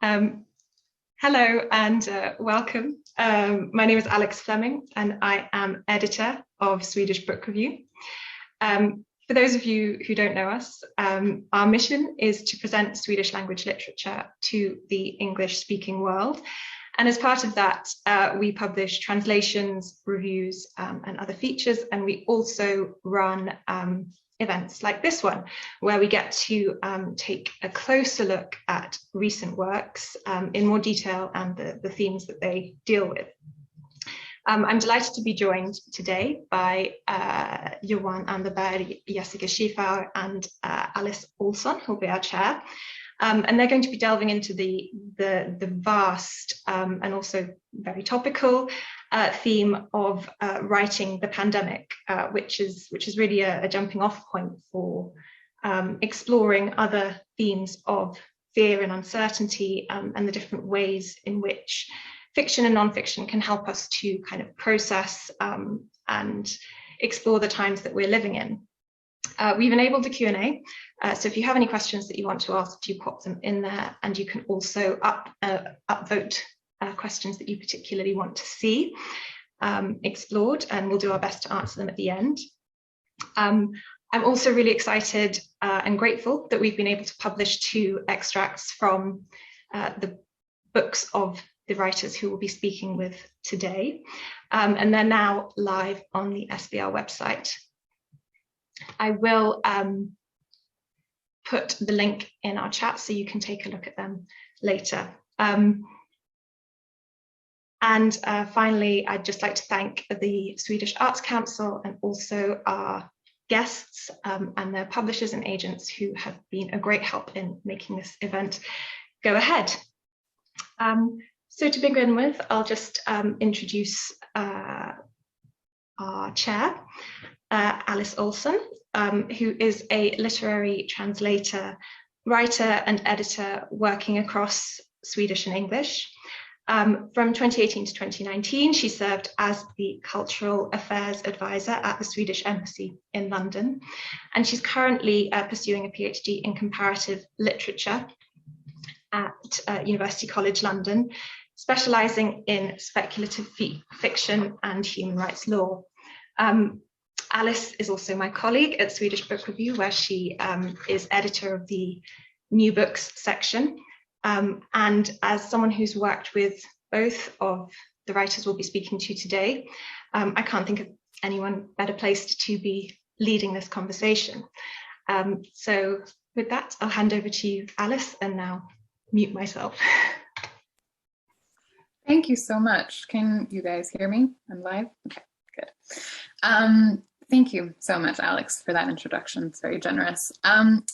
Um, Hello and welcome. My name is Alex Fleming and I am editor of Swedish Book Review. For those of you who don't know us, our mission is to present Swedish language literature to the English-speaking world. And as part of that, we publish translations, reviews, and other features. And we also run events like this one, where we get to take a closer look at recent works in more detail and the themes that they deal with. I'm delighted to be joined today by Johan Anderberg, Jessica Schiefauer and Alice Olsson, who'll be our chair. And they're going to be delving into the vast and also very topical theme of writing the pandemic, which is really a jumping off point for exploring other themes of fear and uncertainty and the different ways in which fiction and nonfiction can help us to kind of process and explore the times that we're living in. We've enabled a Q&A, so if you have any questions that you want to ask, do pop them in there, and you can also upvote questions that you particularly want to see explored, and we'll do our best to answer them at the end. I'm also really excited and grateful that we've been able to publish 2 extracts from the books of the writers who will be speaking with today, and they're now live on the SBL website. I will put the link in our chat so you can take a look at them later. And finally, I'd just like to thank the Swedish Arts Council and also our guests and their publishers and agents who have been a great help in making this event go ahead. So to begin with, I'll just introduce our chair, Alice Olsen, who is a literary translator, writer and editor working across Swedish and English. From 2018 to 2019, she served as the Cultural Affairs Advisor at the Swedish Embassy in London, and she's currently pursuing a PhD in Comparative Literature at University College London, specialising in speculative fiction and human rights law. Alice is also my colleague at Swedish Book Review, where she is editor of the new books section. And as someone who's worked with both of the writers we'll be speaking to today, I can't think of anyone better placed to be leading this conversation. So with that, I'll hand over to you, Alice, and now mute myself. Thank you so much. Can you guys hear me? I'm live? Okay, good. Thank you so much, Alex, for that introduction. It's very generous. I'm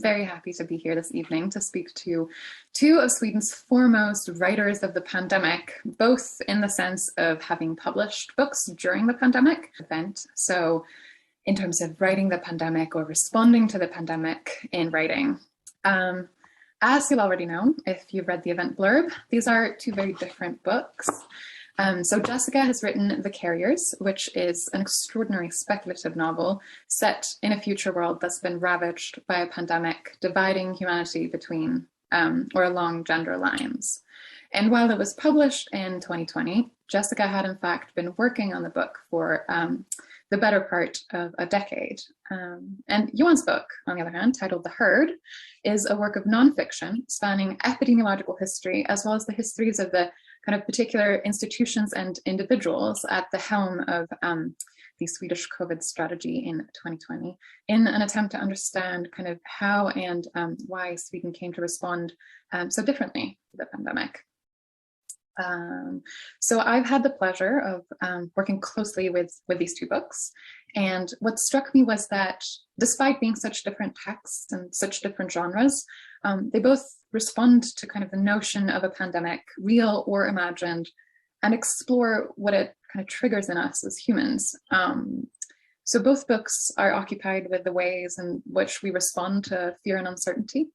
very happy to be here this evening to speak to 2 of Sweden's foremost writers of the pandemic, both in the sense of having published books during the pandemic event. So in terms of writing the pandemic or responding to the pandemic in writing. As you'll already know, if you've read the event blurb, these are 2 very different books. So Jessica has written The Carriers, which is an extraordinary speculative novel set in a future world that's been ravaged by a pandemic, dividing humanity between or along gender lines. And while it was published in 2020, Jessica had in fact been working on the book for the better part of a decade. And Johan's book, on the other hand, titled The Herd, is a work of nonfiction spanning epidemiological history, as well as the histories of the kind of particular institutions and individuals at the helm of the Swedish COVID strategy in 2020, in an attempt to understand kind of how and why Sweden came to respond so differently to the pandemic. So I've had the pleasure of working closely with these 2 books. And what struck me was that despite being such different texts and such different genres, they both respond to kind of the notion of a pandemic, real or imagined, and explore what it kind of triggers in us as humans. So both books are occupied with the ways in which we respond to fear and uncertainty.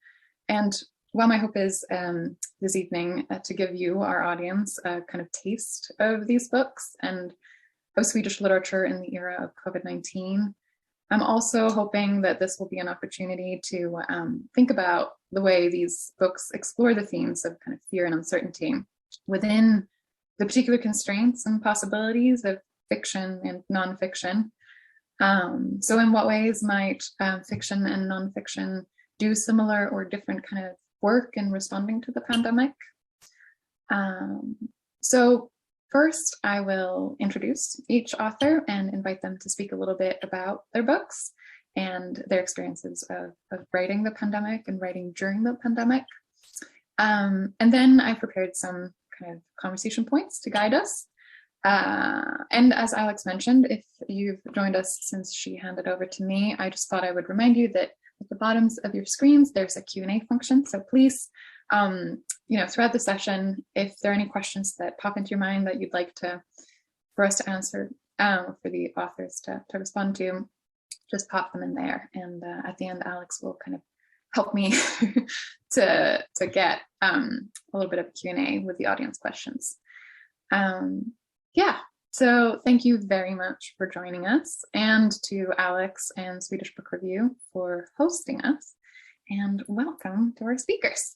And while my hope is this evening to give you, our audience, a kind of taste of these books and of Swedish literature in the era of COVID-19, I'm also hoping that this will be an opportunity to think about the way these books explore the themes of kind of fear and uncertainty within the particular constraints and possibilities of fiction and nonfiction. So in what ways might fiction and nonfiction do similar or different kind of work in responding to the pandemic? So first, I will introduce each author and invite them to speak a little bit about their books and their experiences of writing the pandemic and writing during the pandemic. And then I prepared some kind of conversation points to guide us. And as Alex mentioned, if you've joined us since she handed over to me, I just thought I would remind you that at the bottoms of your screens, there's a Q&A function. So please, throughout the session, if there are any questions that pop into your mind that you'd like for us to answer, for the authors to respond to, just pop them in there. And at the end, Alex will kind of help me to get a little bit of a Q&A with the audience questions. So thank you very much for joining us, and to Alex and Swedish Book Review for hosting us, and welcome to our speakers.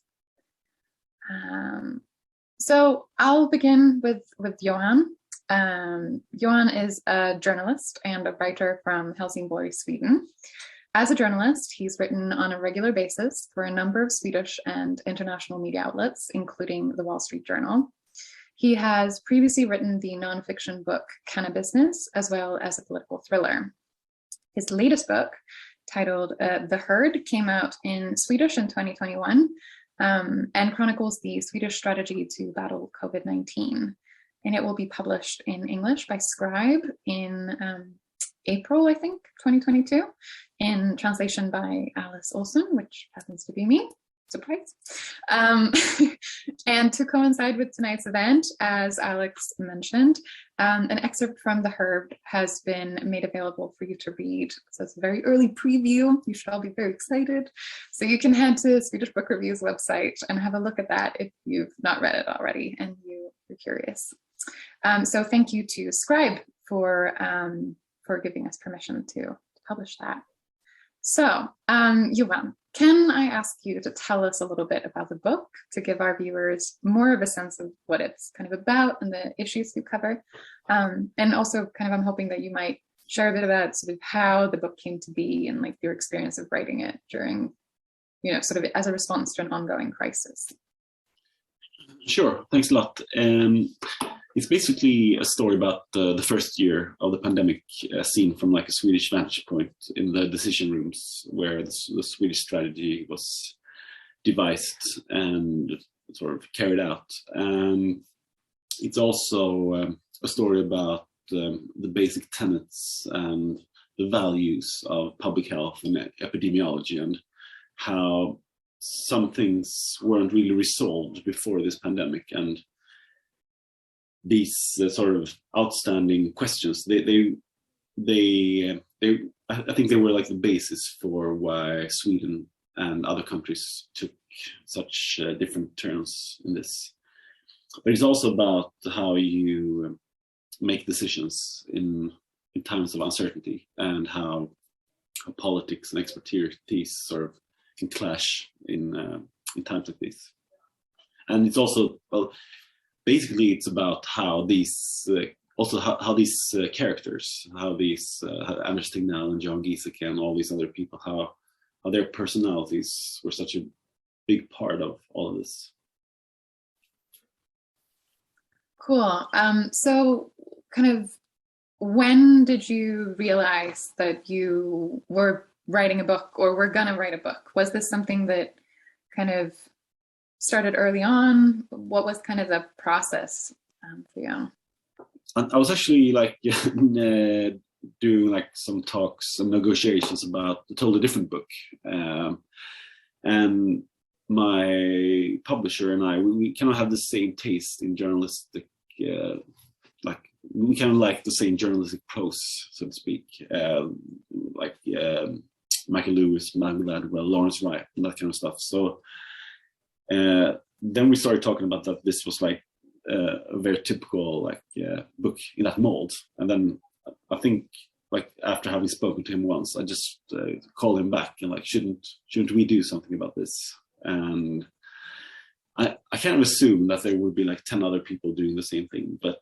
So I'll begin with Johan. Johan is a journalist and a writer from Helsingborg, Sweden. As a journalist, he's written on a regular basis for a number of Swedish and international media outlets, including the Wall Street Journal. He has previously written the nonfiction book Cannabusiness, as well as a political thriller. His latest book, titled The Herd, came out in Swedish in 2021 and chronicles the Swedish strategy to battle COVID-19. And it will be published in English by Scribe in April, I think, 2022, in translation by Alice Olsen, which happens to be me. Surprise. And to coincide with tonight's event, as Alex mentioned, an excerpt from The Herd has been made available for you to read. So it's a very early preview. You should all be very excited. So you can head to Swedish Book Review's website and have a look at that if you've not read it already and you're curious. So thank you to Scribe for giving us permission to publish that. So, Johan, can I ask you to tell us a little bit about the book to give our viewers more of a sense of what it's kind of about and the issues you cover? And also kind of, I'm hoping that you might share a bit about sort of how the book came to be and like your experience of writing it during, sort of as a response to an ongoing crisis. Sure, thanks a lot. It's basically a story about the first year of the pandemic, seen from like a Swedish vantage point in the decision rooms where the Swedish strategy was devised and sort of carried out. It's also a story about the basic tenets and the values of public health and epidemiology, and how some things weren't really resolved before this pandemic, and these sort of outstanding questions, I think they were like the basis for why Sweden and other countries took such different turns in this. But it's also about how you make decisions in times of uncertainty, and how politics and expertise sort of can clash in times like this. And it's also, well, basically it's about how these how these characters, how these Anders Tegnell and Jan Giesecke and all these other people, how their personalities were such a big part of all of this. Cool. So kind of, when did you realize that you were writing a book or were gonna write a book? Was this something that kind of started early on? What was kind of the process for you? I was actually like doing like some talks and negotiations about a totally different book. And my publisher and I, we kind of have the same taste in journalistic, like we kind of like the same journalistic prose, so to speak, like Michael Lewis, Malcolm Gladwell, Lawrence Wright, and that kind of stuff. So then we started talking about that this was like a very typical like book in that mold. And then I think like after having spoken to him once, I just called him back and like, shouldn't we do something about this? And I kind of assumed that there would be like 10 other people doing the same thing, but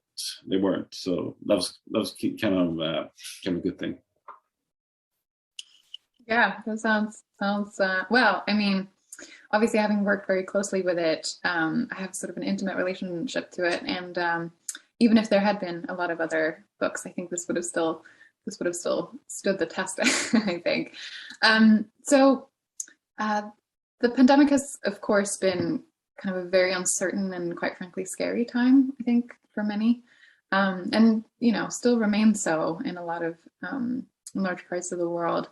they weren't. So that was kind of a good thing. Yeah, that sounds well. I mean, obviously, having worked very closely with it, I have sort of an intimate relationship to it, and even if there had been a lot of other books, I think this would have still stood the test. I think. So the pandemic has, of course, been kind of a very uncertain and, quite frankly, scary time, I think, for many, and still remains so in a lot of large parts of the world.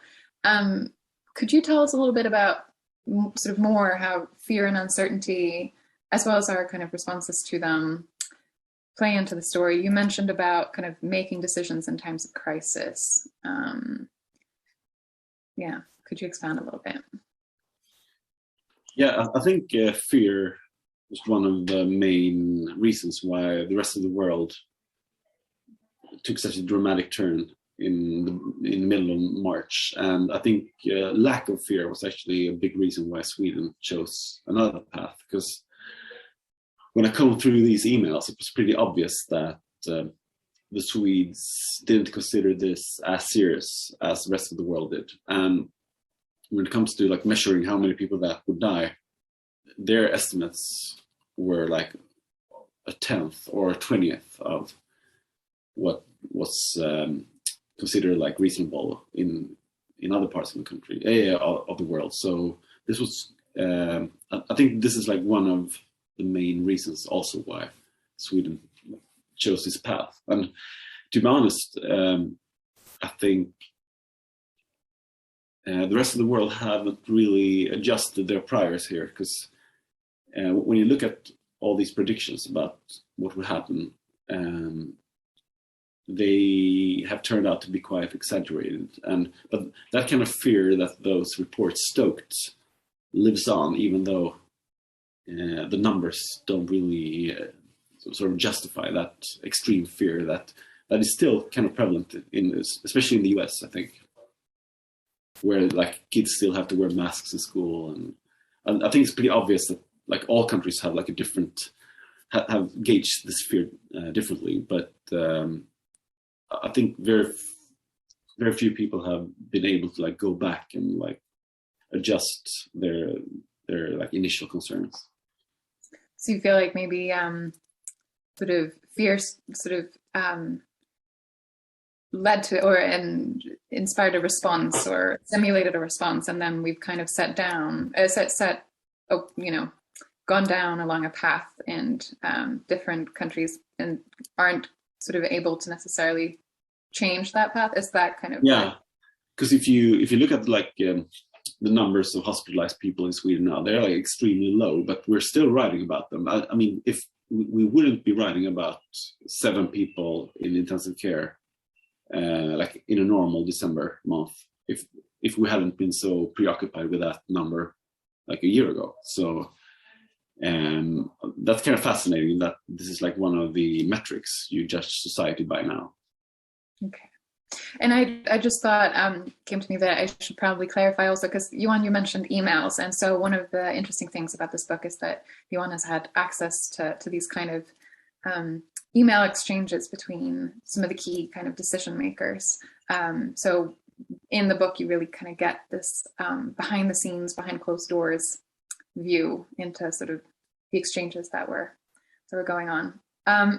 Could you tell us a little bit about sort of more how fear and uncertainty, as well as our kind of responses to them, play into the story? You mentioned about kind of making decisions in times of crisis. Yeah, could you expand a little bit? Yeah, I think fear was one of the main reasons why the rest of the world took such a dramatic turn in the middle of March. And I think lack of fear was actually a big reason why Sweden chose another path, because when I combed through these emails, it was pretty obvious that the Swedes didn't consider this as serious as the rest of the world did. And when it comes to like measuring how many people that would die, their estimates were like a 10th or a 20th of what was considered like reasonable in other parts of the country, of the world. So this was, I think this is like one of the main reasons also why Sweden chose this path. And to be honest, I think the rest of the world haven't really adjusted their priors here, because when you look at all these predictions about what would happen, they have turned out to be quite exaggerated. But that kind of fear that those reports stoked lives on, even though the numbers don't really sort of justify that extreme fear that is still kind of prevalent especially in the US, I think, where like kids still have to wear masks in school, and I think it's pretty obvious that like all countries have like a different have gauged this fear differently, but I think very few people have been able to like go back and like adjust their like initial concerns. So you feel like maybe sort of fear sort of led to and inspired a response or simulated a response, and then we've kind of gone down along a path, and different countries and aren't sort of able to necessarily change that path. Is that kind of because if you look at like the numbers of hospitalized people in Sweden now, they're like extremely low, but we're still writing about them. I mean, if we wouldn't be writing about 7 people in intensive care like in a normal December month if we hadn't been so preoccupied with that number like a year ago. So that's kind of fascinating that this is like one of the metrics you judge society by now. Okay. And I just thought, came to me that I should probably clarify also, because Johan, you mentioned emails. And so one of the interesting things about this book is that Johan has had access to these kind of email exchanges between some of the key kind of decision makers. So in the book, you really kind of get this behind the scenes, behind closed doors view into sort of the exchanges that were going on.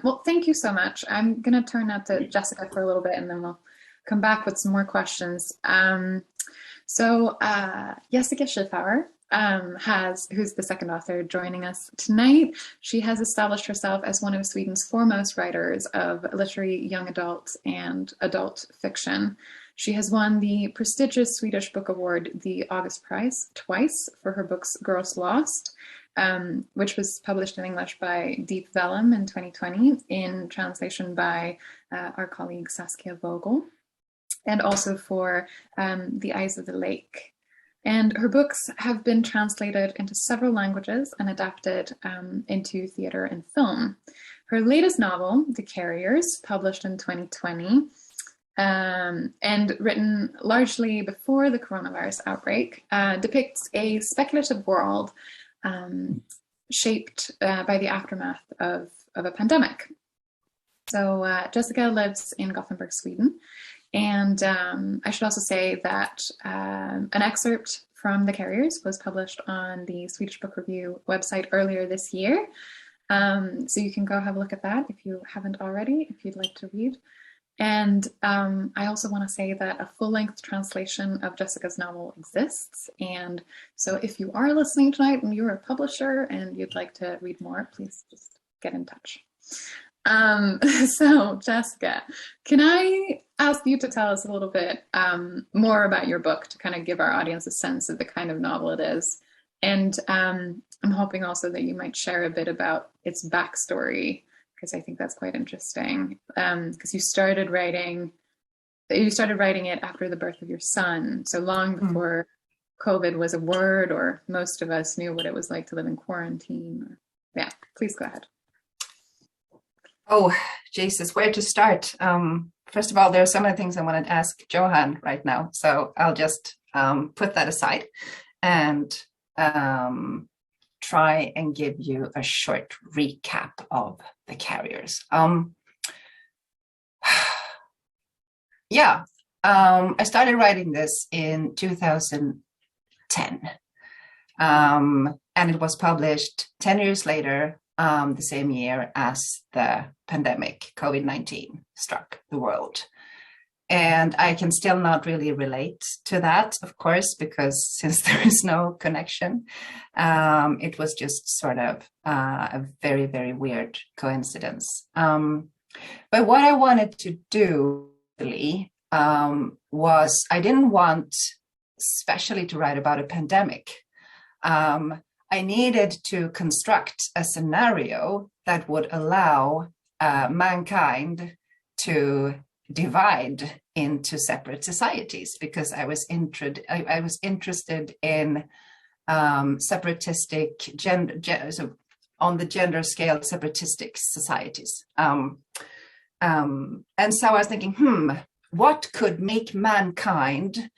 Well, thank you so much. I'm going to turn now to Jessica for a little bit, and then we'll come back with some more questions. So Jessica Schiefauer who's the second author joining us tonight. She has established herself as one of Sweden's foremost writers of literary young adult and adult fiction. She has won the prestigious Swedish Book Award, the August Prize, twice for her books Girls Lost, which was published in English by Deep Vellum in 2020 in translation by our colleague Saskia Vogel, and also for The Eyes of the Lake. And her books have been translated into several languages and adapted into theater and film. Her latest novel, The Carriers, published in 2020, and written largely before the coronavirus outbreak, depicts a speculative world shaped by the aftermath of a pandemic. So Jessica lives in Gothenburg, Sweden. And I should also say that an excerpt from The Carriers was published on the Swedish Book Review website earlier this year. So you can go have a look at that if you haven't already, if you'd like to read. And I also want to say that a full-length translation of Jessica's novel exists. And so if you are listening tonight and you're a publisher and you'd like to read more, please just get in touch. So Jessica, can I ask you to tell us a little bit more about your book to kind of give our audience a sense of the kind of novel it is? And I'm hoping also that you might share a bit about its backstory, because I think that's quite interesting. Because you started writing it after the birth of your son, so long before COVID was a word, or most of us knew what it was like to live in quarantine. Yeah, please go ahead. Oh, Jesus, where to start? First of all, there are so many things I want to ask Johan right now, so I'll just put that aside and try and give you a short recap of The Carriers. I started writing this in 2010, and it was published 10 years later, the same year as the pandemic, COVID-19, struck the world. And I can still not really relate to that, of course, because since there is no connection, it was just sort of a very, very weird coincidence. But what I wanted to do really was, I didn't want especially to write about a pandemic. I needed to construct a scenario that would allow mankind to divide into separate societies, because I was interested in separatistic so on the gender scale, separatistic societies. And so I was thinking, what could make mankind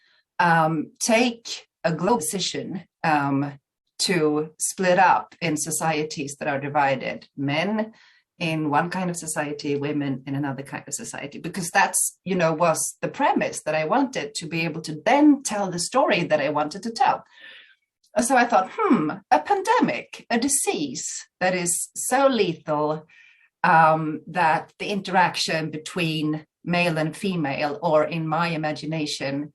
take a global decision to split up in societies that are divided, men in one kind of society, women in another kind of society, because that's, was the premise that I wanted to be able to then tell the story that I wanted to tell. So I thought, a pandemic, a disease that is so lethal that the interaction between male and female, or in my imagination,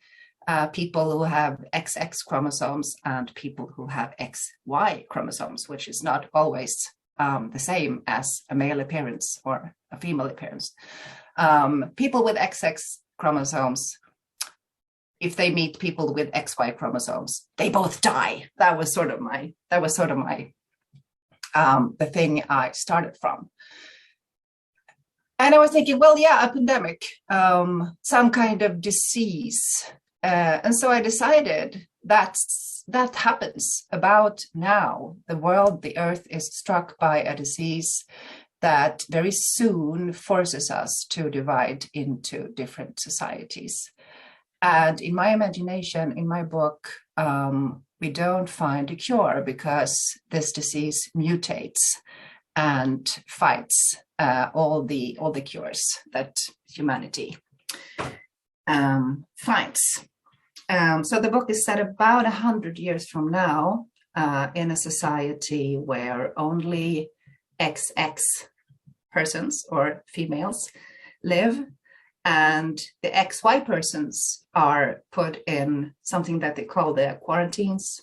people who have XX chromosomes and people who have XY chromosomes, which is not always the same as a male appearance or a female appearance. People with XX chromosomes, if they meet people with XY chromosomes, they both die. That was sort of my the thing I started from. And I was thinking, well, yeah, a pandemic, some kind of disease. And so I decided that happens about now. The world, the earth is struck by a disease that very soon forces us to divide into different societies. And in my imagination, in my book, we don't find a cure, because this disease mutates and fights all the cures that humanity finds. So the book is set about 100 years from now, in a society where only XX persons or females live, and the XY persons are put in something that they call the quarantines.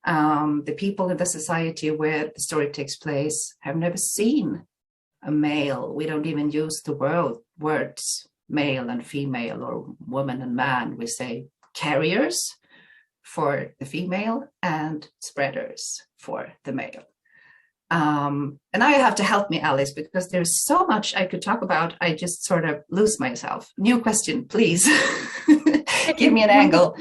The people in the society where the story takes place have never seen a male. We don't even use the words male and female or woman and man. We say carriers for the female and spreaders for the male. And now you have to help me, Alice, because there's so much I could talk about. I just sort of lose myself. New question, please. Give me an angle.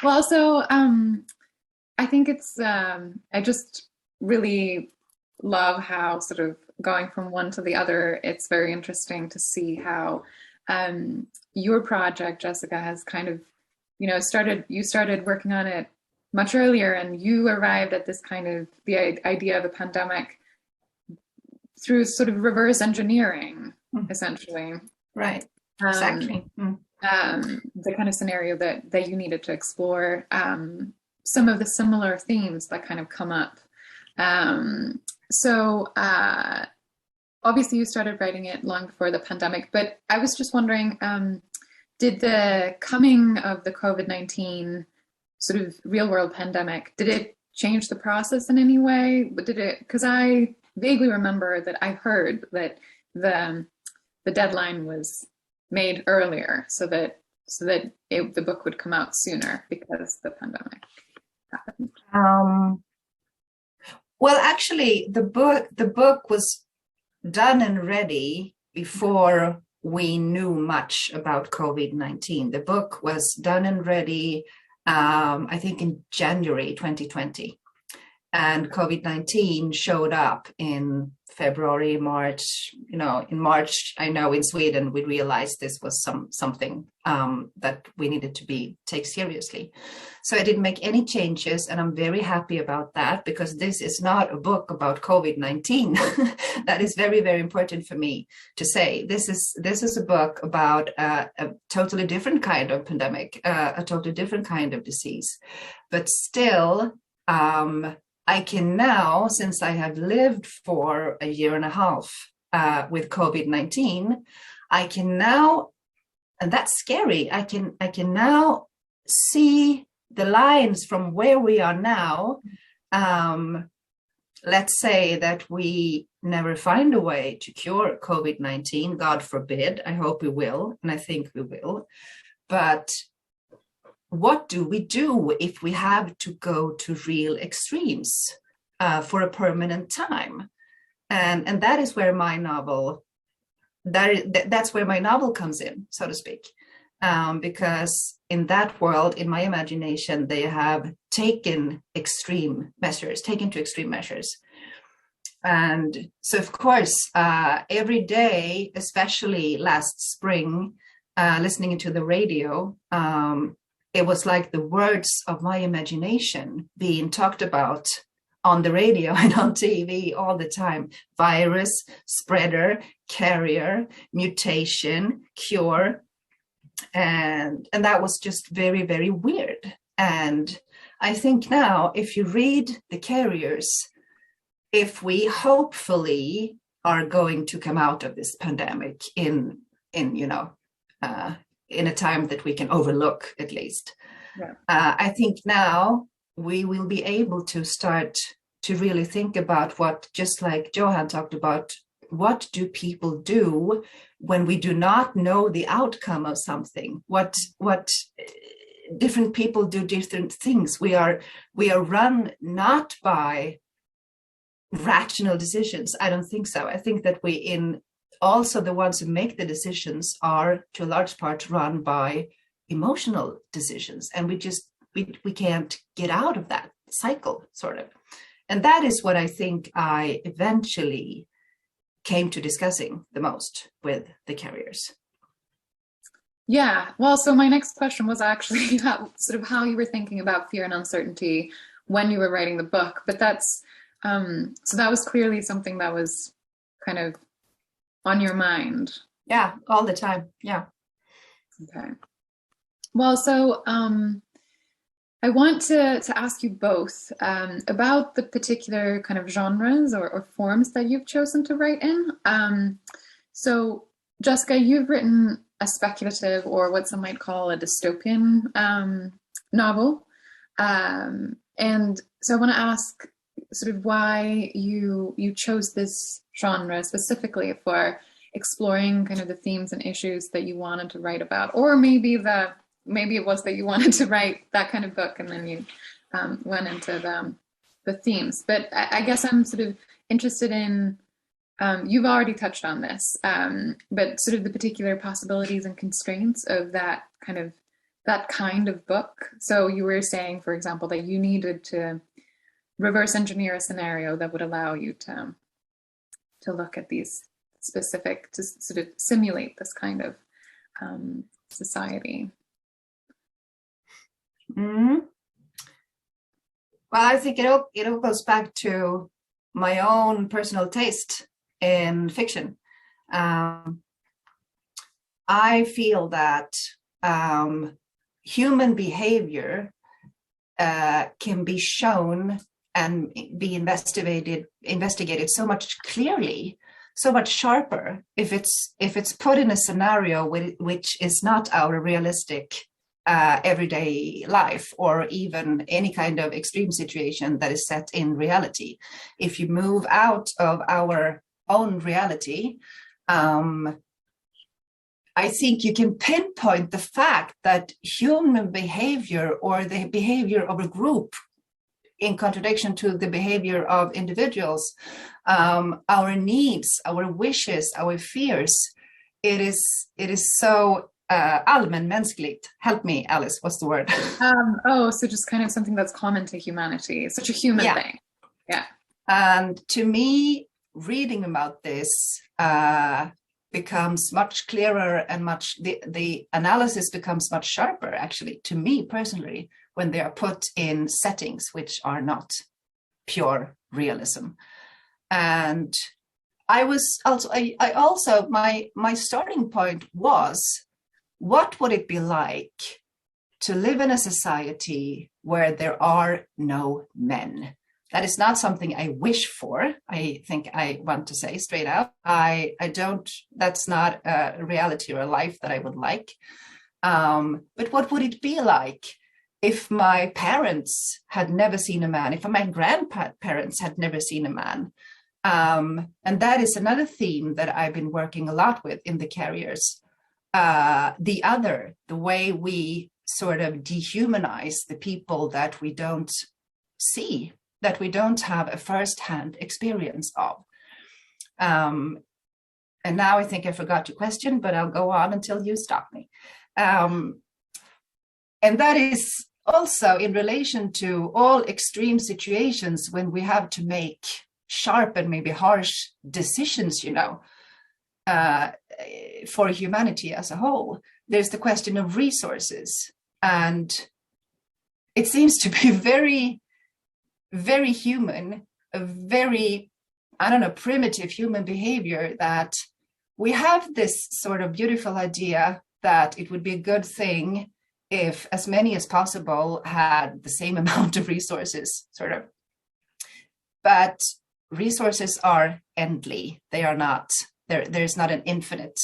Well, so I think it's, I just really love how sort of going from one to the other, it's very interesting to see how your project, Jessica, has kind of, you started working on it much earlier, and you arrived at this kind of the idea of a pandemic through sort of reverse engineering, essentially. Right, exactly. The kind of scenario that you needed to explore, some of the similar themes that kind of come up. So obviously you started writing it long before the pandemic, but I was just wondering, did the coming of the COVID-19 sort of real world pandemic, did it change the process in any way? Because I vaguely remember that I heard that the deadline was made earlier so that the book would come out sooner because the pandemic happened. Well, actually, the book was done and ready before we knew much about COVID-19. The book was done and ready, I think, in January 2020. And COVID-19 showed up in February, March. In March, I know in Sweden, we realized this was something that we needed to take seriously. So I didn't make any changes, and I'm very happy about that, because this is not a book about COVID-19. That is very, very important for me to say. This is a book about a totally different kind of pandemic, a totally different kind of disease. But still, I can now, since I have lived for a year and a half with COVID-19, I can now, and that's scary, I can now see the lines from where we are now. Let's say that we never find a way to cure COVID-19, God forbid. I hope we will, and I think we will. But what do we do if we have to go to real extremes for a permanent time? And that is where my novel, that's where my novel comes in, so to speak. Because in that world, in my imagination, they have taken to extreme measures. And so, of course, every day, especially last spring, listening to the radio, it was like the words of my imagination being talked about on the radio and on TV all the time. Virus, spreader, carrier, mutation, cure. And that was just very, very weird. And I think now, if you read The Carriers, if we hopefully are going to come out of this pandemic in a time that we can overlook, at least. Yeah. I think now we will be able to start to really think about what, just like Johan talked about, what do people do when we do not know the outcome of something? What different people do different things. We are run not by rational decisions. I don't think so. I think that also the ones who make the decisions are to a large part run by emotional decisions, and we can't get out of that cycle, sort of. And that is what I think I eventually came to discussing the most with The Carriers. Yeah, well, so my next question was actually how you were thinking about fear and uncertainty when you were writing the book, but that's so that was clearly something that was kind of on your mind. Yeah, all the time. Yeah. Okay. Well, so I want to ask you both about the particular kind of genres or forms that you've chosen to write in. So, Jessica, you've written a speculative, or what some might call a dystopian novel. And so I want to ask sort of why you chose this genre specifically for exploring kind of the themes and issues that you wanted to write about, or maybe it was that you wanted to write that kind of book and then you went into the themes. But I guess I'm sort of interested in, you've already touched on this, but sort of the particular possibilities and constraints of that kind of book. So you were saying, for example, that you needed to reverse engineer a scenario that would allow you to look at these specific, to sort of simulate this kind of society? Mm-hmm. Well, I think it all goes back to my own personal taste in fiction. I feel that human behavior can be shown and be investigated so much clearly, so much sharper if it's put in a scenario which is not our realistic everyday life, or even any kind of extreme situation that is set in reality. If you move out of our own reality, I think you can pinpoint the fact that human behavior, or the behavior of a group, in contradiction to the behavior of individuals, our needs, our wishes, our fears, it is so allmänmänskligt. Help me, Alice, what's the word? So just kind of something that's common to humanity. It's such a human thing. Yeah. And to me, reading about this becomes much clearer, and the analysis becomes much sharper, actually, to me personally, when they are put in settings which are not pure realism. And I also my starting point was, what would it be like to live in a society where there are no men? That is not something I wish for. I think I want to say straight out, I don't, that's not a reality or a life that I would like. But what would it be like if my parents had never seen a man, if my grandparents had never seen a man? And that is another theme that I've been working a lot with in the Carriers. The way we sort of dehumanize the people that we don't see, that we don't have a first-hand experience of. And now I think I forgot your question, but I'll go on until you stop me. And that is also in relation to all extreme situations when we have to make sharp and maybe harsh decisions, for humanity as a whole. There's the question of resources. And it seems to be very, very human, a very, primitive human behavior, that we have this sort of beautiful idea that it would be a good thing if as many as possible had the same amount of resources, sort of. But resources are endly. They are not. There's not an infinite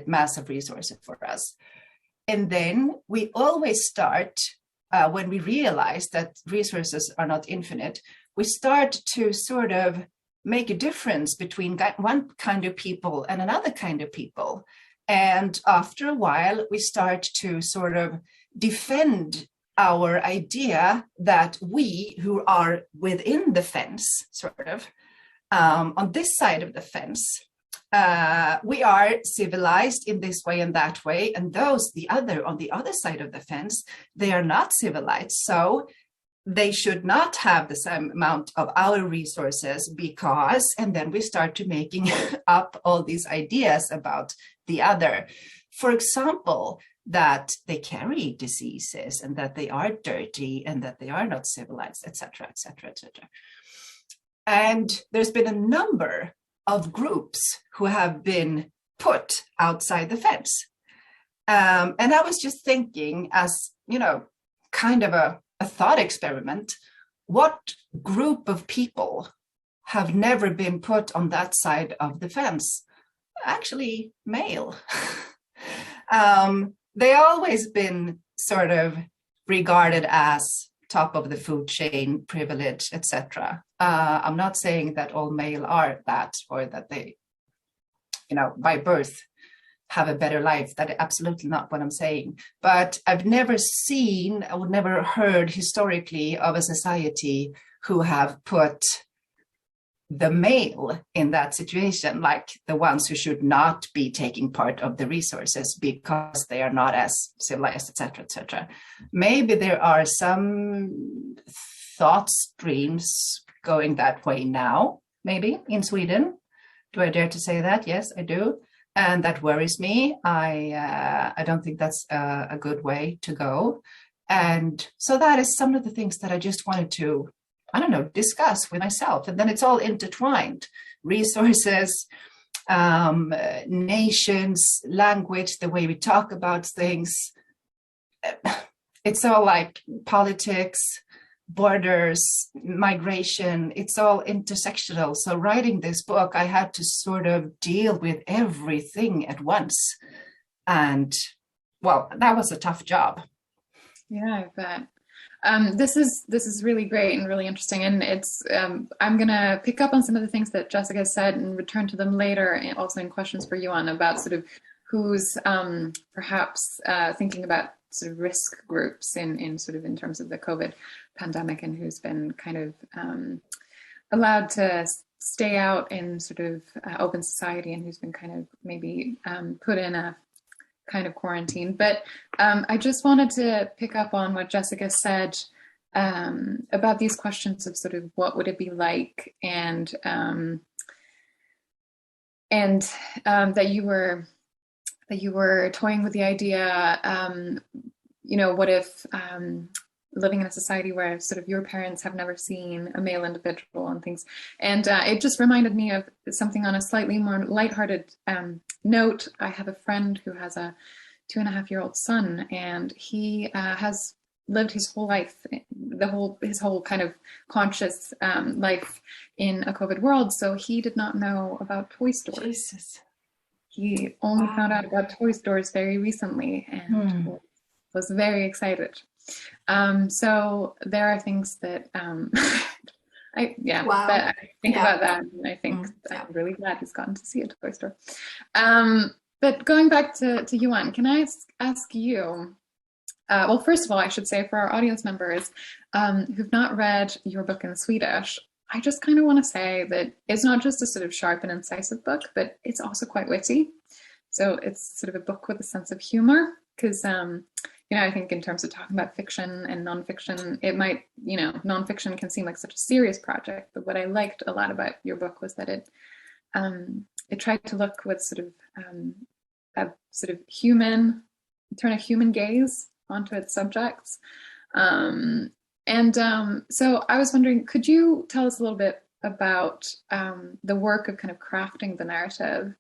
mass of resources for us. And then we always start, when we realize that resources are not infinite, we start to sort of make a difference between one kind of people and another kind of people. And after a while, we start to sort of defend our idea that we who are within the fence, sort of, on this side of the fence, we are civilized in this way and that way, and those on the other side of the fence, they are not civilized, so they should not have the same amount of our resources because, and then we start to making up all these ideas about the other. For example, that they carry diseases, and that they are dirty, and that they are not civilized, etc., etc., etc. And there's been a number of groups who have been put outside the fence. And I was just thinking, as, kind of a thought experiment, what group of people have never been put on that side of the fence? Actually, male. They always been sort of regarded as top of the food chain, privilege, etc. I'm not saying that all male are that, or that they, by birth have a better life. That is absolutely not what I'm saying. But I've never seen, I would never heard historically of a society who have put the male in that situation, like the ones who should not be taking part of the resources because they are not as civilized, etc., etc. Maybe there are some thought streams going that way now, maybe in Sweden. Do I dare to say that? Yes, I do. and that worries me. I don't think that's a good way to go. And so that is some of the things that I just wanted to, I don't know, discuss with myself. And then it's all intertwined: resources, nations, language, the way we talk about things. It's all like politics, borders, migration. It's all intersectional. So writing this book, I had to sort of deal with everything at once. And well, that was a tough job. Yeah, I bet. This is really great and really interesting, and it's I'm gonna pick up on some of the things that Jessica said and return to them later, and also in questions for Johan about sort of who's perhaps thinking about sort of risk groups in sort of in terms of the COVID pandemic, and who's been kind of allowed to stay out in sort of open society, and who's been kind of maybe put in a kind of quarantine. But I just wanted to pick up on what Jessica said about these questions of sort of what would it be like, and that you were toying with the idea, you know, what if living in a society where sort of your parents have never seen a male individual and things. And it just reminded me of something on a slightly more lighthearted note. I have a friend who has a 2.5-year-old son, and he has lived his whole life, his whole kind of conscious life in a COVID world. So he did not know about toy stores. Jesus. He only found out about toy stores very recently, and was very excited. So there are things that I think about that, and I think I'm really glad he's gotten to see a toy store. But going back to Johan, can I ask you, well, first of all, I should say for our audience members who've not read your book in Swedish, I just kind of want to say that it's not just a sort of sharp and incisive book, but it's also quite witty. So it's sort of a book with a sense of humor, because you know, I think in terms of talking about fiction and nonfiction, it might, you know, nonfiction can seem like such a serious project. But what I liked a lot about your book was that it tried to look with sort of a sort of human, turn a human gaze onto its subjects. So I was wondering, could you tell us a little bit about the work of kind of crafting the narrative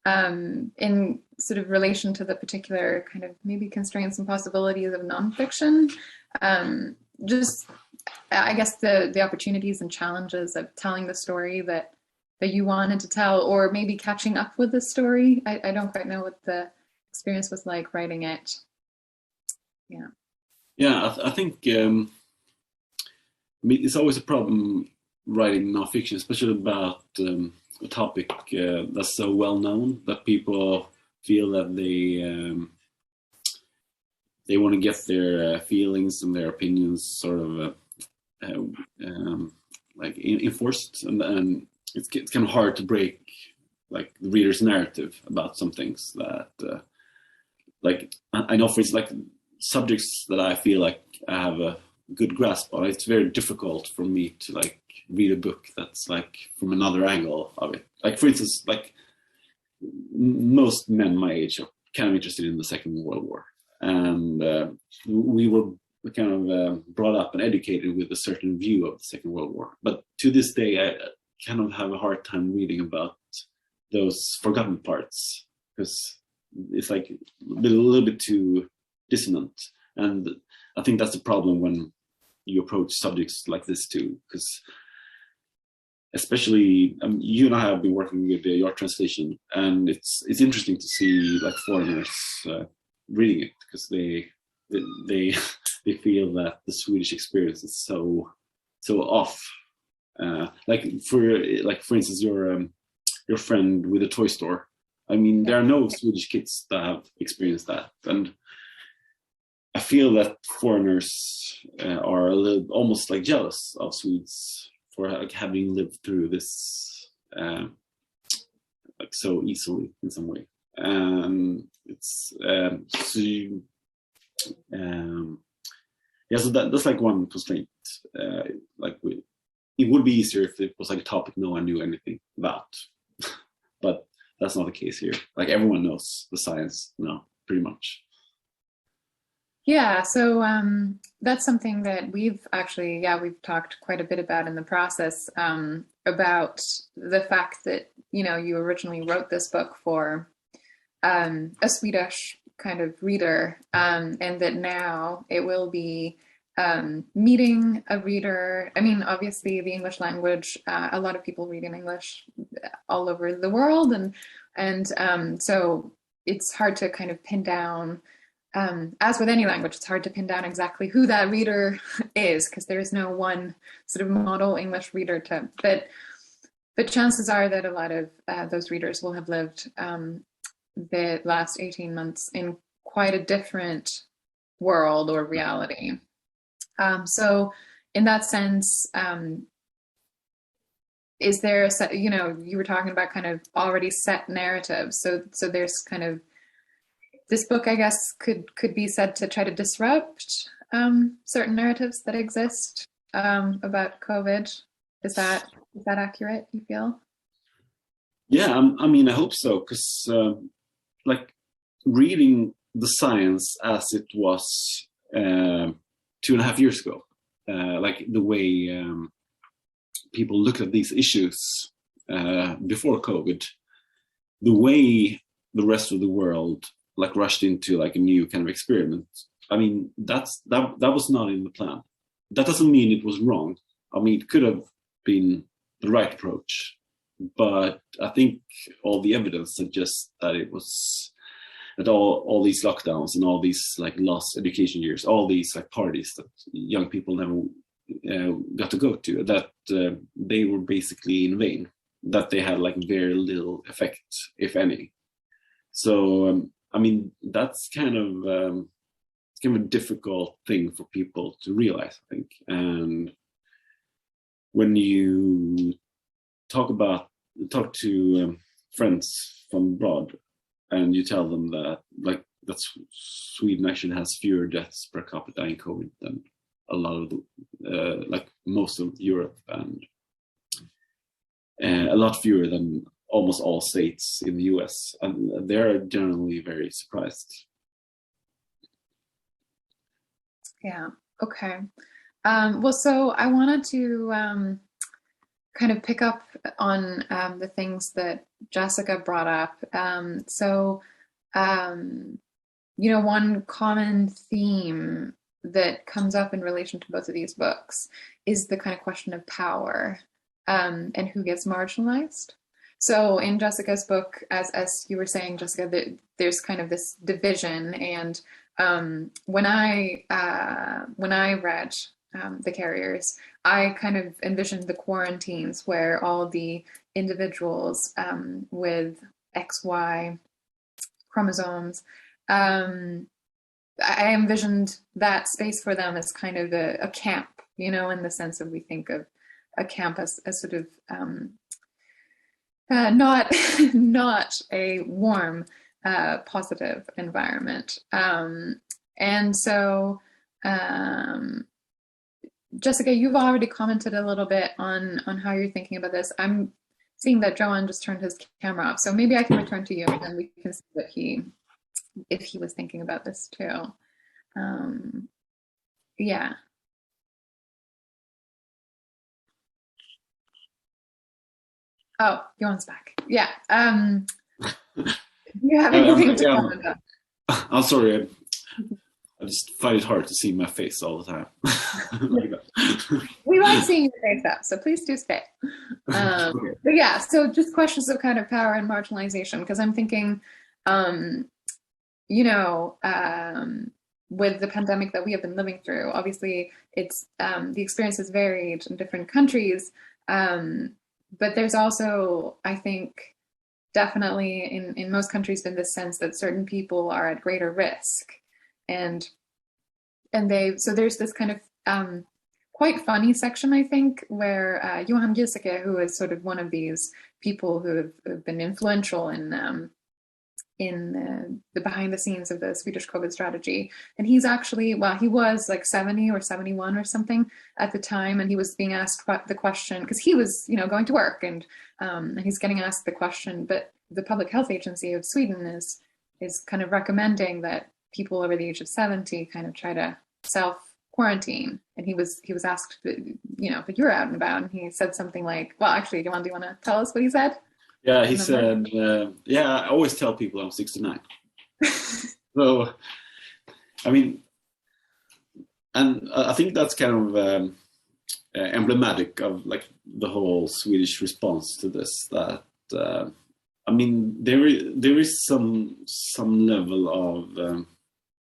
in sort of relation to the particular kind of maybe constraints and possibilities of nonfiction? Just, I guess, the opportunities and challenges of telling the story that you wanted to tell, or maybe catching up with the story. I don't quite know what the experience was like writing it. Yeah, I think I mean, it's always a problem writing nonfiction, especially about a topic that's so well known that people feel that they want to get their feelings and their opinions sort of like enforced, and it's kind of hard to break like the reader's narrative about some things that like I know, for instance, like subjects that I feel like I have a good grasp on. It's very difficult for me to like read a book that's like from another angle of it. Like, for instance, like most men my age are kind of interested in the Second World War, and we were kind of brought up and educated with a certain view of the Second World War. But to this day, I kind of have a hard time reading about those forgotten parts, because it's like a little bit too dissonant. And I think that's the problem when you approach subjects like this too, because especially you and I have been working with your translation, and it's interesting to see like foreigners reading it, because they feel that the Swedish experience is so off. Like for instance, your friend with a toy store. I mean, there are no Swedish kids that have experienced that, and I feel that foreigners are a little, almost like jealous of Swedes for like having lived through this like so easily in some way. It's so that's like one constraint. It would be easier if it was like a topic no one knew anything about, but that's not the case here. Like everyone knows the science now, pretty much. Yeah, so that's something that we've talked quite a bit about in the process, about the fact that, you know, you originally wrote this book for a Swedish kind of reader, and that now it will be meeting a reader. I mean, obviously the English language, a lot of people read in English all over the world, and so it's hard to kind of pin down, as with any language, it's hard to pin down exactly who that reader is, because there is no one sort of model English reader to, but chances are that a lot of those readers will have lived the last 18 months in quite a different world or reality. So in that sense, is there a set, you know, you were talking about kind of already set narratives. So there's kind of, this book, I guess, could be said to try to disrupt certain narratives that exist about COVID. Is that accurate, you feel? Yeah, I mean, I hope so, because like reading the science as it was 2.5 years ago, like the way people looked at these issues before COVID, the way the rest of the world like rushed into like a new kind of experiment. I mean, that was not in the plan. That doesn't mean it was wrong. I mean, it could have been the right approach, but I think all the evidence suggests that it was, that all these lockdowns and all these like lost education years, all these like parties that young people never got to go to, that they were basically in vain, that they had like very little effect, if any. So I mean, that's kind of a difficult thing for people to realize, I think. And when you talk to friends from abroad, and you tell them that like Sweden actually has fewer deaths per capita in COVID than a lot of the, like most of Europe, and a lot fewer than almost all states in the US, and they're generally very surprised. Yeah, okay. Well, so I wanted to kind of pick up on the things that Jessica brought up. You know, one common theme that comes up in relation to both of these books is the kind of question of power and who gets marginalized. So in Jessica's book, as you were saying, Jessica, there's kind of this division, and when I read The Carriers, I kind of envisioned the quarantines where all the individuals with XY chromosomes, I envisioned that space for them as kind of a camp, you know, in the sense of we think of a camp as sort of not a warm, positive environment. And so, Jessica, you've already commented a little bit on how you're thinking about this. I'm seeing that Johan just turned his camera off, so maybe I can return to you and then we can see if he was thinking about this too. Yeah. Oh, Johan's back. Yeah. Do you have anything to comment on? I'm sorry. I just find it hard to see my face all the time. We like seeing your face up, so please do stay. Okay. But yeah, so just questions of kind of power and marginalization, because I'm thinking, you know, with the pandemic that we have been living through, obviously it's the experience is varied in different countries, but there's also, I think, definitely in most countries been this sense that certain people are at greater risk. And so there's this kind of quite funny section, I think, where Johan Giesecke, who is sort of one of these people who have been influential in the behind the scenes of the Swedish COVID strategy, and he's actually, well, he was like 70 or 71 or something at the time, and he was being asked the question, because he was, you know, going to work and And he's getting asked the question, but the Public Health Agency of Sweden is kind of recommending that people over the age of 70 kind of try to self-quarantine. And he was asked, but you're out and about, and he said something like, well, actually, do you want to tell us what he said? Yeah, he said, I always tell people I'm 69. So, I mean, and I think that's kind of emblematic of like the whole Swedish response to this. That I mean, there is some level of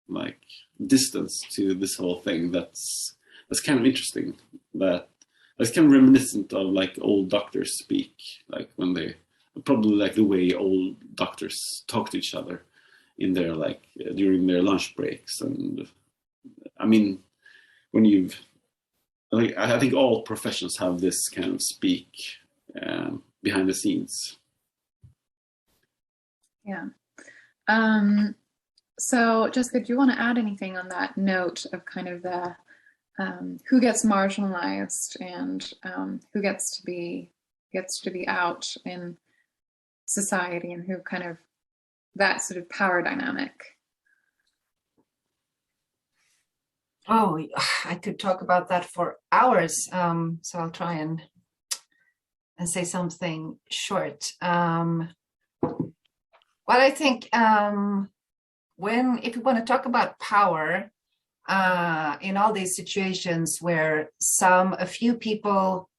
like distance to this whole thing that's kind of interesting. That's kind of reminiscent of like old doctors speak, like when they probably like the way old doctors talk to each other in their like during their lunch breaks. And I mean, when you've like, I think all professions have this kind of speak behind the scenes. Yeah. So Jessica, do you want to add anything on that note of kind of the who gets marginalized and who gets to be out in society, and who kind of that sort of power dynamic? Oh, I could talk about that for hours. So I'll try and say something short. Well, I think if you want to talk about power in all these situations where a few people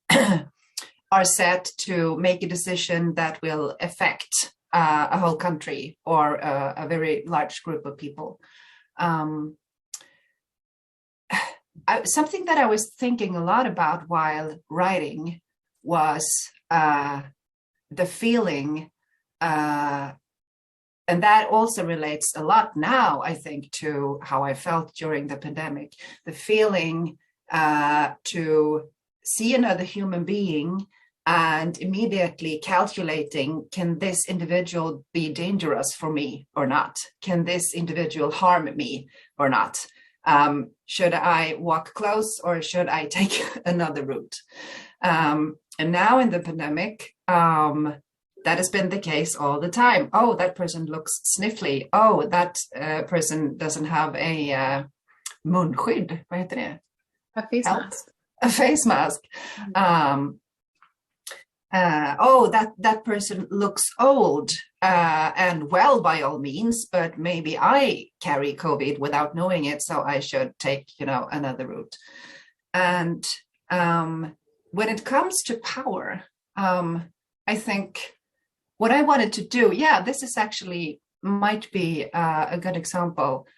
are set to make a decision that will affect a whole country or a very large group of people. Something that I was thinking a lot about while writing was the feeling, and that also relates a lot now, I think, to how I felt during the pandemic, the feeling to see another human being and immediately calculating, can this individual be dangerous for me or not? Can this individual harm me or not? Should I walk close or should I take another route? And now in the pandemic, that has been the case all the time. Oh, that person looks sniffly. Oh, that person doesn't have a munskydd. Vad heter det? A face mask. A face mask. That person looks old and well, by all means, but maybe I carry COVID without knowing it, so I should take, another route. And when it comes to power, I think what I wanted to do, this is actually might be a good example.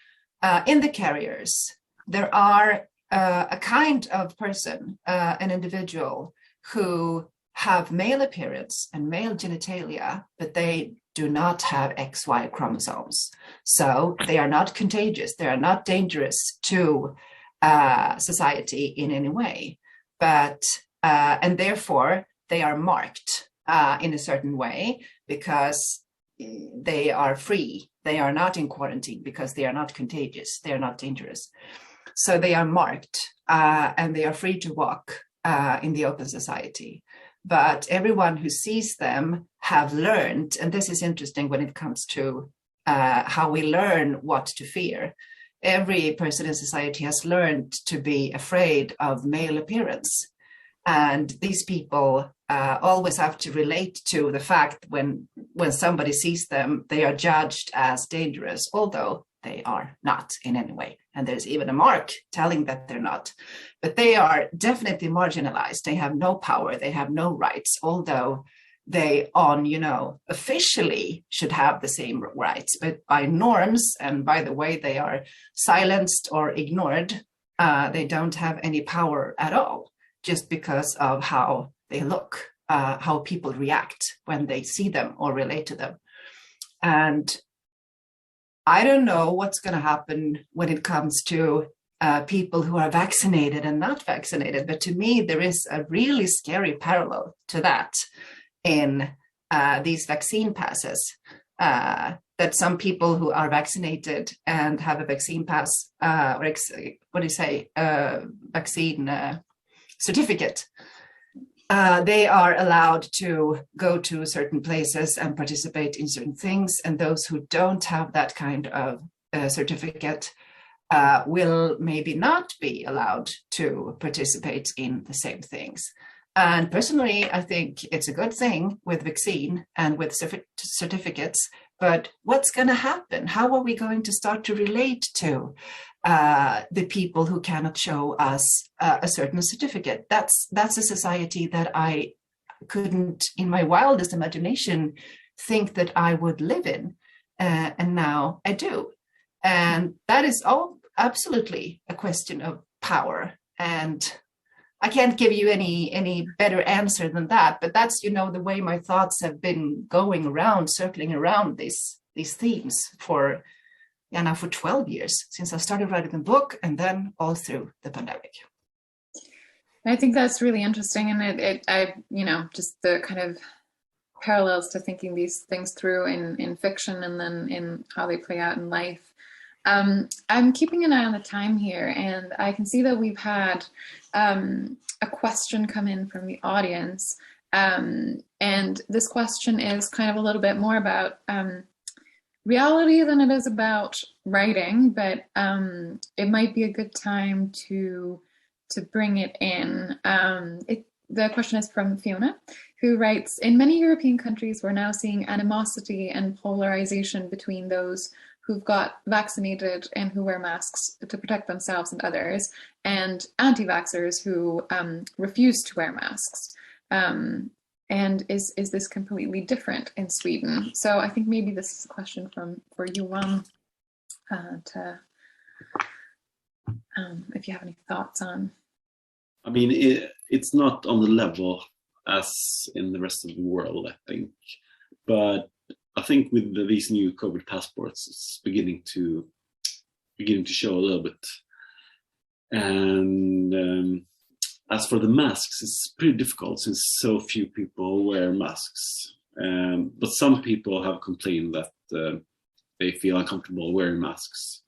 In the carriers, there are a kind of person, an individual who have male appearance and male genitalia, but they do not have XY chromosomes. So they are not contagious. They are not dangerous to society in any way. But and therefore they are marked in a certain way because they are free. They are not in quarantine because they are not contagious. They are not dangerous. So they are marked and they are free to walk in the open society. But everyone who sees them have learned, and this is interesting when it comes to how we learn what to fear. Every person in society has learned to be afraid of male appearance. And these people always have to relate to the fact when somebody sees them, they are judged as dangerous, although they are not in any way. And there's even a mark telling that they're not. But they are definitely marginalized. They have no power. They have no rights, although they officially should have the same rights. But by norms and by the way they are silenced or ignored, they don't have any power at all, just because of how they look, how people react when they see them or relate to them. And I don't know what's going to happen when it comes to people who are vaccinated and not vaccinated. But to me, there is a really scary parallel to that in these vaccine passes, that some people who are vaccinated and have a vaccine pass, vaccine certificate, they are allowed to go to certain places and participate in certain things, and those who don't have that kind of certificate will maybe not be allowed to participate in the same things. And personally, I think it's a good thing with vaccine and with certificates, but what's going to happen? How are we going to start to relate to the people who cannot show us a certain certificate? That's a society that I couldn't, in my wildest imagination, think that I would live in, and now I do. And that is all absolutely a question of power. And I can't give you any better answer than that, but that's, the way my thoughts have been going around, circling around these themes for 12 years, since I started writing the book, and then all through the pandemic. I think that's really interesting, and I just the kind of parallels to thinking these things through in fiction and then in how they play out in life. I'm keeping an eye on the time here, and I can see that we've had a question come in from the audience, and this question is kind of a little bit more about reality than it is about writing, but it might be a good time to bring it in. The question is from Fiona, who writes, in many European countries, we're now seeing animosity and polarization between those who've got vaccinated and who wear masks to protect themselves and others, and anti-vaxxers who refuse to wear masks. And is this completely different in Sweden? So I think maybe this is a question for Johan, if you have any thoughts on. I mean, it's not on the level as in the rest of the world, I think. But I think with these new COVID passports, it's beginning to show a little bit. And as for the masks, it's pretty difficult since so few people wear masks. But some people have complained that they feel uncomfortable wearing masks.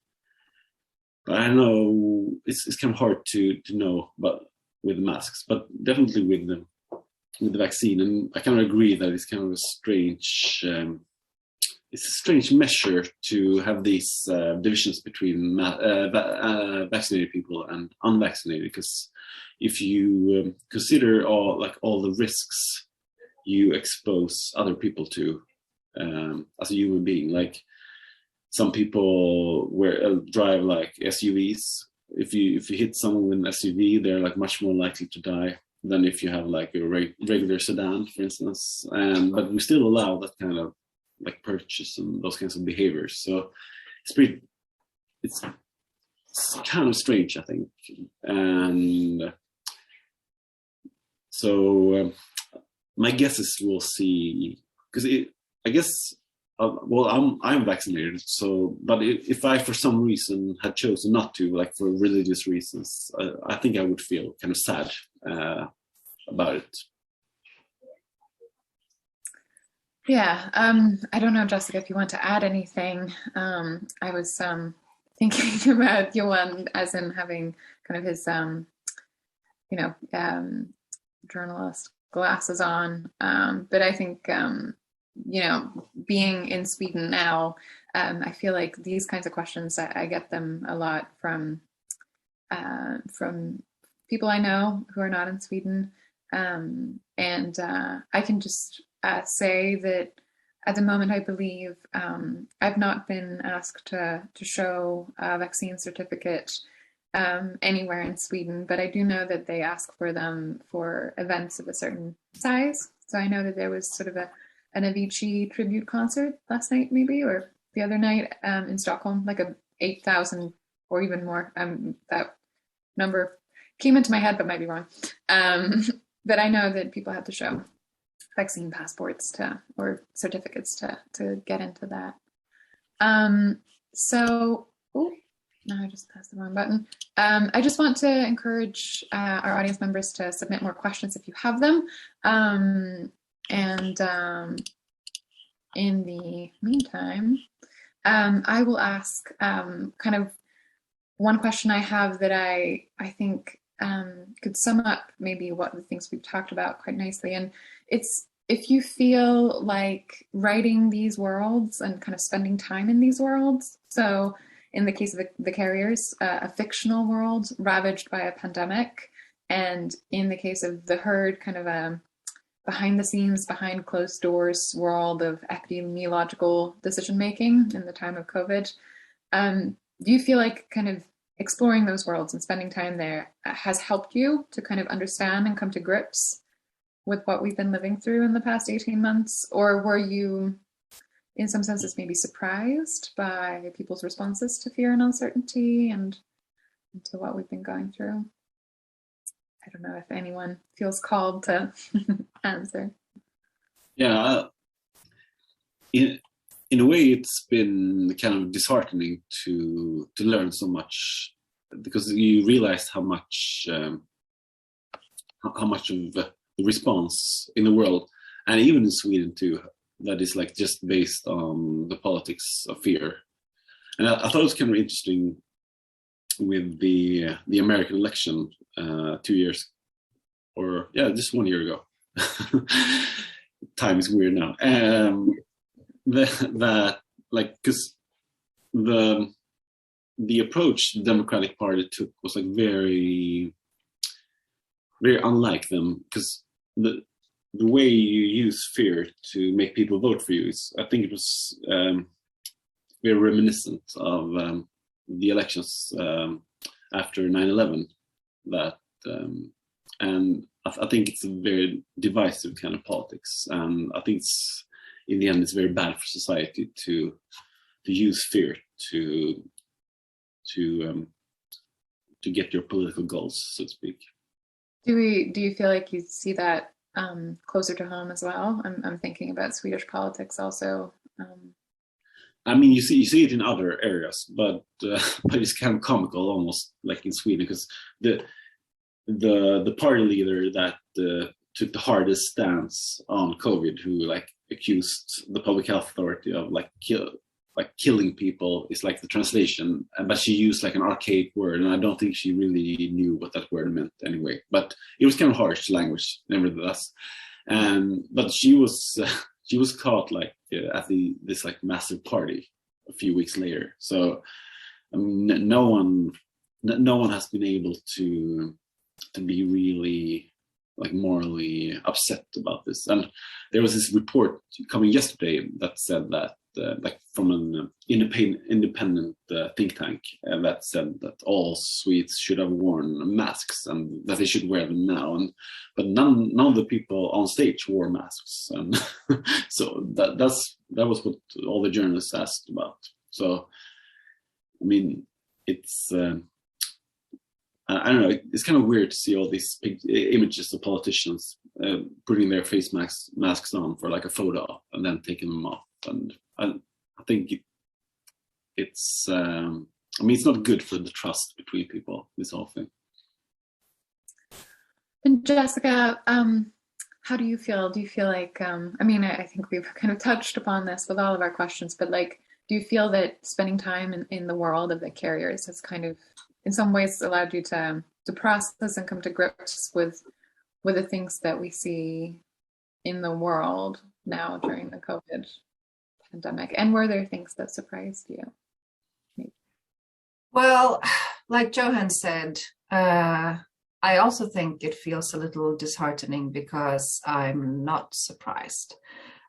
But I know it's kind of hard to know about with masks, but definitely with the vaccine. And I kind of agree that it's kind of a strange. It's a strange measure to have these divisions between vaccinated people and unvaccinated, because if you consider all the risks you expose other people to as a human being, like some people drive like SUVs. If you hit someone with an SUV, they're like much more likely to die than if you have like a regular sedan, for instance. But we still allow that kind of like purchase and those kinds of behaviors. So it's kind of strange, I think. And so my guess is we'll see, because I guess, I'm vaccinated. So, but if I for some reason had chosen not to, like for religious reasons, I think I would feel kind of sad about it. Yeah, I don't know, Jessica, if you want to add anything. I was thinking about Johan as in having kind of his, journalist glasses on. But I think, being in Sweden now, I feel like these kinds of questions, I get them a lot from people I know who are not in Sweden. And I can just say that at the moment, I believe I've not been asked to show a vaccine certificate anywhere in Sweden, but I do know that they ask for them for events of a certain size. So I know that there was sort of an Avicii tribute concert last night, maybe, or the other night in Stockholm, like a 8,000 or even more. That number came into my head, but might be wrong. But I know that people have to show vaccine passports or certificates to get into that. No, I just pressed the wrong button. I just want to encourage our audience members to submit more questions if you have them. In the meantime, I will ask kind of one question I have that I think could sum up maybe what the things we've talked about quite nicely. And it's, if you feel like writing these worlds and kind of spending time in these worlds. So in the case of the Carriers, a fictional world ravaged by a pandemic. And in the case of the Herd, kind of a behind the scenes, behind closed doors world of epidemiological decision making in the time of COVID. Do you feel like kind of exploring those worlds and spending time there has helped you to kind of understand and come to grips with what we've been living through in the past 18 months? Or were you, in some senses, maybe surprised by people's responses to fear and uncertainty and to what we've been going through? I don't know if anyone feels called to answer. Yeah, in a way, it's been kind of disheartening to learn so much, because you realize how much of the response in the world, and even in Sweden too, that is like just based on the politics of fear. And I thought it was kind of interesting with the American election 2 years, or just 1 year ago. Time is weird now. That like, because the approach the Democratic Party took was like very, very unlike them, because the way you use fear to make people vote for you is, I think it was very reminiscent of the elections after 9/11. That and I think it's a very divisive kind of politics, and I think it's, in the end, it's very bad for society to use fear to get your political goals, so to speak. Do you feel like you see that closer to home as well? I'm thinking about Swedish politics also. I mean, you see it in other areas, but it's kind of comical, almost like in Sweden, because the party leader that took the hardest stance on COVID, who like accused the public health authority of killing people, is like the translation, but she used like an archaic word, and I don't think she really knew what that word meant anyway. But it was kind of harsh language, nevertheless. But she was caught like at this like massive party a few weeks later. So I mean, no one has been able to be really like morally upset about this. And there was this report coming yesterday that said that like from an independent think tank that said that all Swedes should have worn masks and that they should wear them now. But none of the people on stage wore masks, and so that was what all the journalists asked about. So I mean, it's I don't know, it's kind of weird to see all these big images of politicians putting their face masks on for like a photo and then taking them off. And I think it's I mean, it's not good for the trust between people, this whole thing. And Jessica, how do you feel? Do you feel like, I mean, I think we've kind of touched upon this with all of our questions, but like, do you feel that spending time in the world of the Carriers has kind of, in some ways, allowed you to process and come to grips with the things that we see in the world now during the COVID pandemic? And were there things that surprised you? Maybe. Well, like Johan said, I also think it feels a little disheartening because I'm not surprised.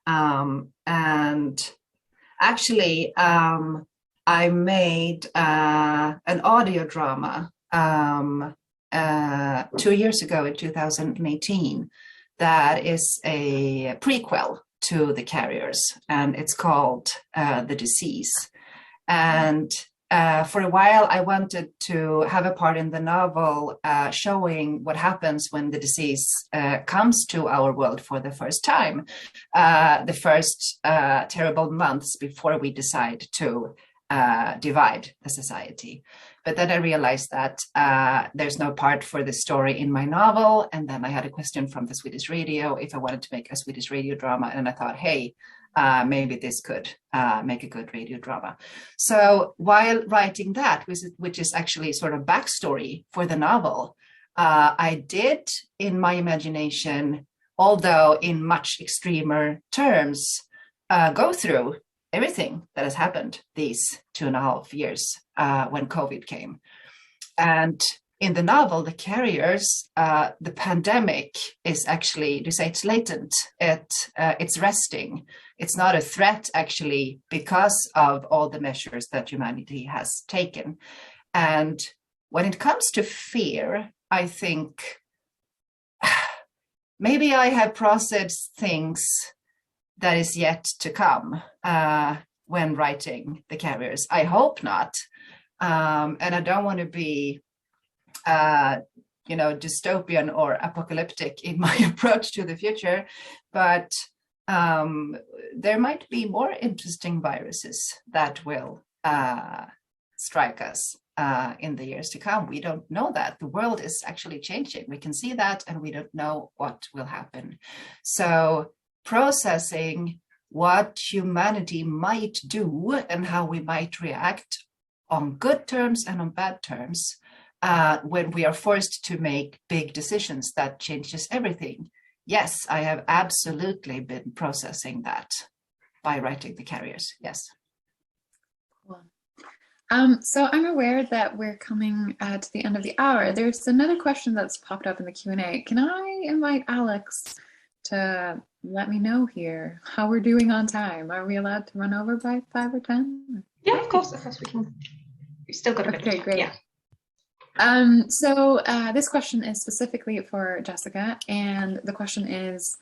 And actually, I made an audio drama 2 years ago in 2018 that is a prequel to The Carriers, and it's called The Disease. And for a while, I wanted to have a part in the novel showing what happens when the disease comes to our world for the first time, the first terrible months before we decide to divide the society. But then I realized that there's no part for the story in my novel. And then I had a question from the Swedish radio if I wanted to make a Swedish radio drama. And I thought, hey, maybe this could make a good radio drama. So while writing that, which is actually sort of backstory for the novel, I did, in my imagination, although in much extremer terms, go through everything that has happened these 2.5 years when COVID came. And in the novel, The Carriers, the pandemic is actually, to say it's latent, it's resting. It's not a threat, actually, because of all the measures that humanity has taken. And when it comes to fear, I think maybe I have processed things that is yet to come when writing The Carriers. I hope not. And I don't want to be dystopian or apocalyptic in my approach to the future, but there might be more interesting viruses that will strike us in the years to come. We don't know that. The world is actually changing. We can see that, and we don't know what will happen. So processing what humanity might do and how we might react on good terms and on bad terms when we are forced to make big decisions that changes everything. Yes, I have absolutely been processing that by writing The Carriers. Yes. Cool. So I'm aware that we're coming to the end of the hour. There's another question that's popped up in the Q&A. Can I invite Alex to let me know here how we're doing on time? Are we allowed to run over by 5 or 10? Yeah, of course we can. We've still got a bit. Okay, great. Yeah. So this question is specifically for Jessica, and the question is,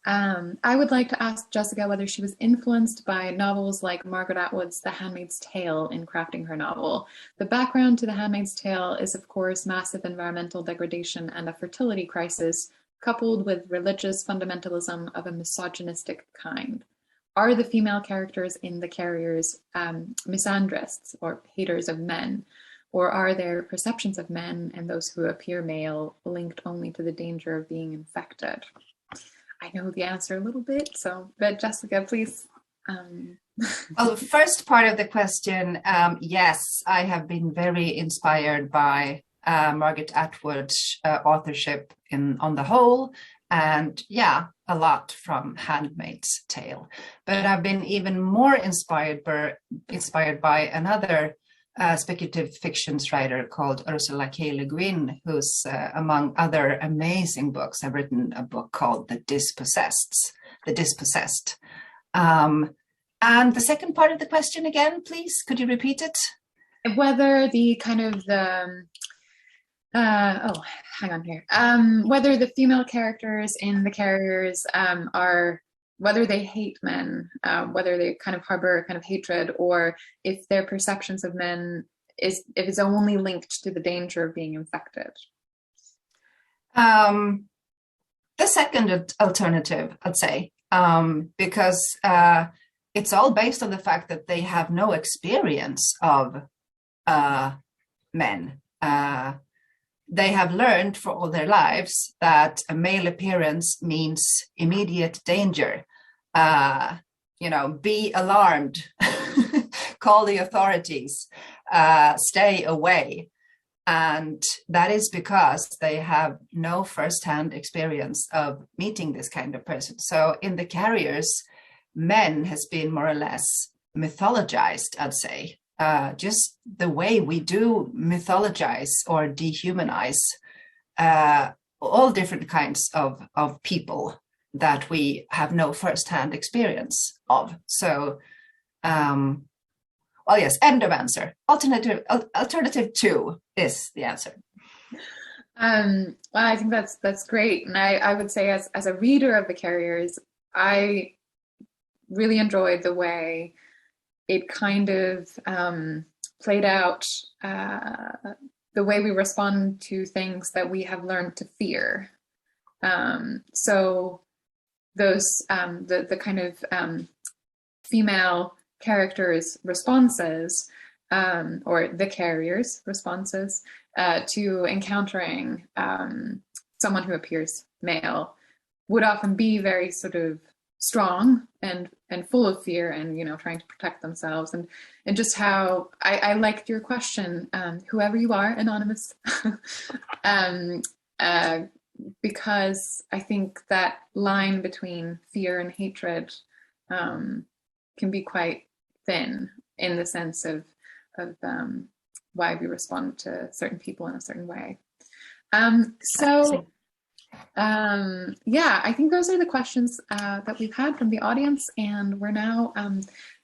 I would like to ask Jessica whether she was influenced by novels like Margaret Atwood's The Handmaid's Tale in crafting her novel. The background to The Handmaid's Tale is, of course, massive environmental degradation and a fertility crisis, coupled with religious fundamentalism of a misogynistic kind. Are the female characters in The Carriers misandrists or haters of men? Or are their perceptions of men and those who appear male linked only to the danger of being infected? I know the answer a little bit, but Jessica, please. Well, the first part of the question, yes, I have been very inspired by Margaret Atwood's authorship on the whole, and yeah, a lot from Handmaid's Tale. But I've been even more inspired by another speculative fictions writer called Ursula K. Le Guin, who's, among other amazing books, have written a book called The Dispossessed. And the second part of the question again, please, could you repeat it? Whether the kind of the, hang on here. Whether the female characters in The Carriers whether they hate men, whether they kind of harbor kind of hatred, or if their perceptions of men if it's only linked to the danger of being infected. The second alternative, I'd say, because it's all based on the fact that they have no experience of men. They have learned for all their lives that a male appearance means immediate danger. Be alarmed, call the authorities, stay away. And that is because they have no firsthand experience of meeting this kind of person. So in The Carriers, men has been more or less mythologized, I'd say. Just the way we do mythologize or dehumanize all different kinds of people that we have no firsthand experience of. So, yes, end of answer. Alternative 2 is the answer. Well, I think that's great. And I would say as a reader of The Carriers, I really enjoyed the way it kind of played out the way we respond to things that we have learned to fear. So those the kind of female characters' responses, or the carriers' responses to encountering someone who appears male would often be very sort of strong and full of fear and, trying to protect themselves. And just how I liked your question, whoever you are, anonymous, because I think that line between fear and hatred can be quite thin in the sense of why we respond to certain people in a certain way. Yeah, I think those are the questions that we've had from the audience, and we're now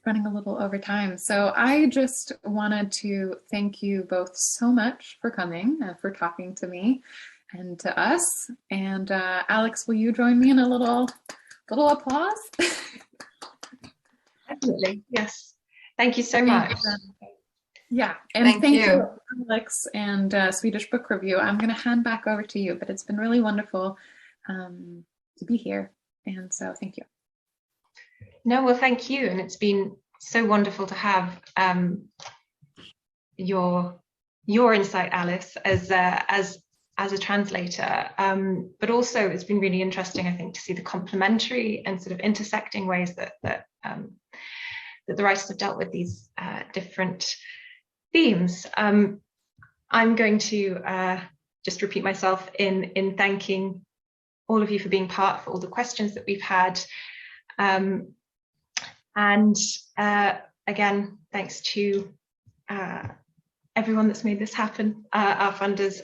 running a little over time. So I just wanted to thank you both so much for coming, for talking to me and to us. And Alex, will you join me in a little applause? Definitely, yes. Thank you so much. Yeah, and thank you, Alex and Swedish Book Review. I'm going to hand back over to you, but it's been really wonderful to be here, and so thank you. No, well, thank you, and it's been so wonderful to have your insight, Alice, as a translator, but also it's been really interesting, I think, to see the complementary and sort of intersecting ways that the writers have dealt with these different themes. I'm going to just repeat myself in thanking all of you for being part, for all the questions that we've had. And again, thanks to everyone that's made this happen, our funders,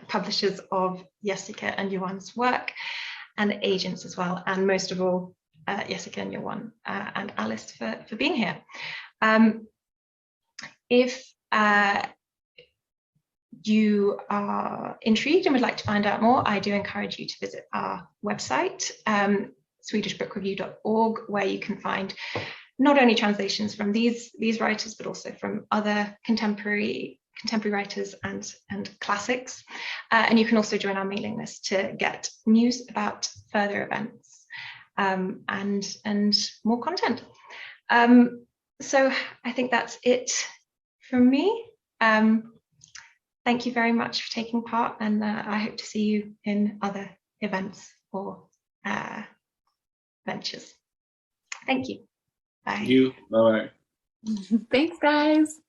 publishers of Jessica and Johan's work, and the agents as well, and most of all, Jessica and Johan and Alice for being here. If you are intrigued and would like to find out more, I do encourage you to visit our website, swedishbookreview.org, where you can find not only translations from these writers, but also from other contemporary writers and classics. And you can also join our mailing list to get news about further events and more content. So I think that's it from me. Thank you very much for taking part, and I hope to see you in other events or ventures. Thank you. Bye. Thank you. Bye-bye. Thanks, guys.